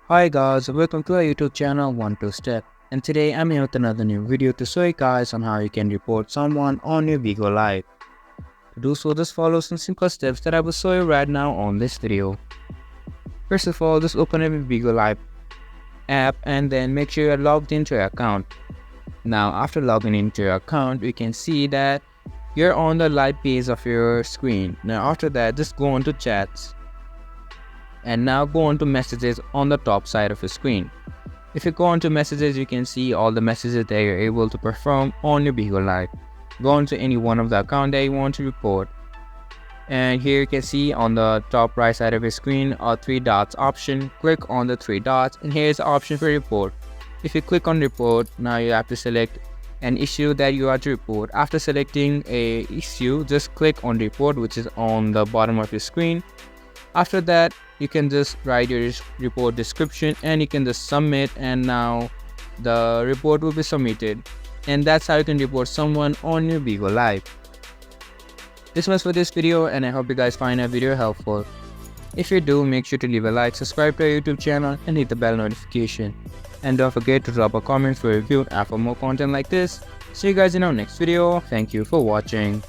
Hi guys, welcome to our YouTube channel 1-2-Step, and today I'm here with another new video to show you guys on how you can report someone on your Bigo Live. To do so, just follow some simple steps that I will show you right now on this video. First of all, just open up your Bigo Live app and then make sure you're logged into your account. Now after logging into your account, you can see that you're on the live page of your screen. Now after that, just go on to chats. And now go on to messages on the top side of your screen. If you go on to messages, you can see all the messages that you're able to perform on your Bigo Live. Go on to any one of the account that you want to report. And here you can see on the top right side of your screen a 3 dots option. Click on the 3 dots and here's the option for report. If you click on report, now you have to select an issue that you are to report. After selecting a issue, just click on report, which is on the bottom of your screen. After that, you can just write your report description and you can just submit, and now the report will be submitted. And that's how you can report someone on your Bigo Live. This was for this video, and I hope you guys find our video helpful. If you do, make sure to leave a like, subscribe to our YouTube channel and hit the bell notification. And don't forget to drop a comment for a review and for more content like this. See you guys in our next video. Thank you for watching.